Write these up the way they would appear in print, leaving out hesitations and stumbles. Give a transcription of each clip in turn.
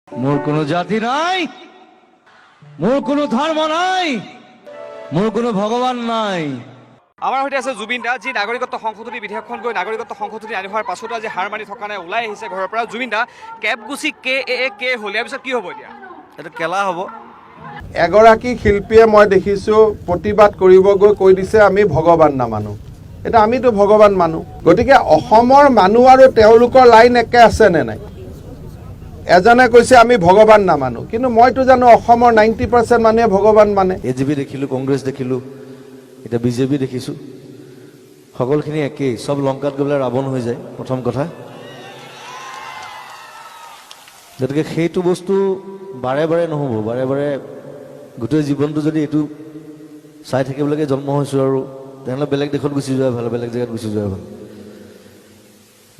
মোৰ কোনো জাতি নাই, মোৰ কোনো ধৰ্ম নাই, মোৰ কোনো ভগবান নাই। আমাৰ সৈতে আছে জুবিন দা, যি নাগৰিকত্ব সংশোধনী বিধেয়কখন গৈ নাগৰিকত্ব সংশোধনী আনি হোৱাৰ পাছতো আজি হাৰ মানি থকা নাই, ওলাই আহিছে ঘৰৰ পৰা। জুবিন দা, কেব গুচি কে হ'ল, ইয়াৰ পিছত কি হ'ব এতিয়া? এইটো কেলা হ'ব। এগৰাকী শিল্পীয়ে মই দেখিছোঁ প্ৰতিবাদ কৰিব গৈ কৈ দিছে আমি ভগৱান নামানো। এতিয়া আমিতো ভগৱান মানো, গতিকে অসমৰ মানুহ আৰু তেওঁলোকৰ লাইন একে আছে নে নাই? এজনে কৈছে আমি ভগৱান নামানো, কিন্তু মইতো জানো অসমৰ 90% মানুহে ভগৱান মানে। AJP দেখিলোঁ, কংগ্ৰেছ দেখিলোঁ, এতিয়া BJP দেখিছোঁ, সকলোখিনি একেই। চব লংকাত গৈ পেলাই ৰাৱণ হৈ যায়, প্ৰথম কথা। গতিকে সেইটো বস্তু বাৰে বাৰে নহ'ব, বাৰে বাৰে গোটেই জীৱনটো যদি এইটো চাই থাকিবলৈকে জন্ম হৈছোঁ আৰু তেনেহ'লে বেলেগ দেশত গুচি যোৱা ভাল, বেলেগ জেগাত গুচি যোৱা ভাল।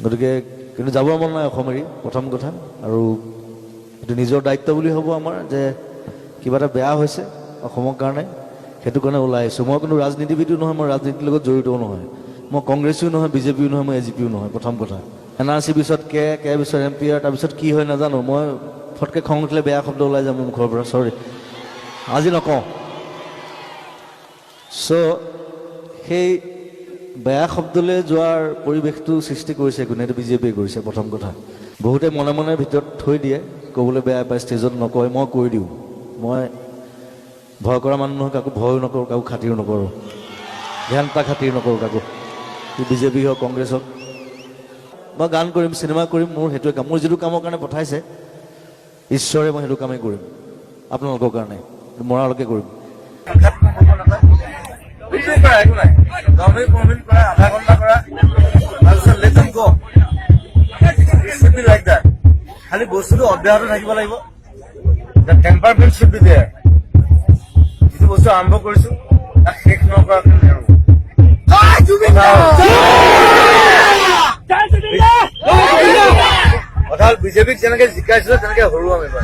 গতিকে কিন্তু যাবৰ মন নাই অসম এৰি, প্ৰথম কথা। আৰু এইটো নিজৰ দায়িত্ব বুলি হ'ব আমাৰ, যে কিবা এটা বেয়া হৈছে অসমৰ কাৰণে, সেইটো কাৰণে ওলাই আহিছোঁ। মই কোনো ৰাজনীতিবিদো নহয়, মই ৰাজনীতিৰ লগত জড়িতও নহয়, মই কংগ্ৰেছো নহয়, BJPও নহয়, মই AJPও নহয়, প্ৰথম কথা। NRC পিছত কে পিছত MPR, তাৰপিছত কি হয় নাজানো। মই ফটকৈ খং উঠিলে বেয়া শব্দ ওলাই যাম মোৰ মুখৰ পৰা, চৰি, আজি নকওঁ। চ' সেই বেয়া শব্দলৈ যোৱাৰ পৰিৱেশটো সৃষ্টি কৰিছে কোনে? এইটো BJPয়ে কৰিছে, প্ৰথম কথা। বহুতে মনে মনে ভিতৰত থৈ দিয়ে, ক'বলৈ বেয়া পায়, ষ্টেজত নকয়, মই কৈ দিওঁ। মই ভয় কৰা মানুহ নহয়, কাকো ভয়ো নকৰোঁ, কাকো খাতিৰো নকৰোঁ, ঘেণ্টা খাতিৰ নকৰোঁ কাকো, BJP হওক কংগ্ৰেছ হওক। মই গান কৰিম, চিনেমা কৰিম, মোৰ সেইটোৱে কাম। মোৰ যিটো কামৰ কাৰণে পঠাইছে ঈশ্বৰে, মই সেইটো কামেই কৰিম আপোনালোকৰ কাৰণে, মৰালৈকে কৰিম। খালি বস্তুটো অব্যাহত থাকিব লাগিব। টেম্পাৰমেণ্ট শুড বি দেয়াৰ। যিটো বস্তু আৰম্ভ কৰিছো তাক শেষ নকৰাকৈ নেৰো। কথা হ'ল BJPক যেনেকে জিকাইছিলো তেনেকে হৰুৱাম এবাৰ।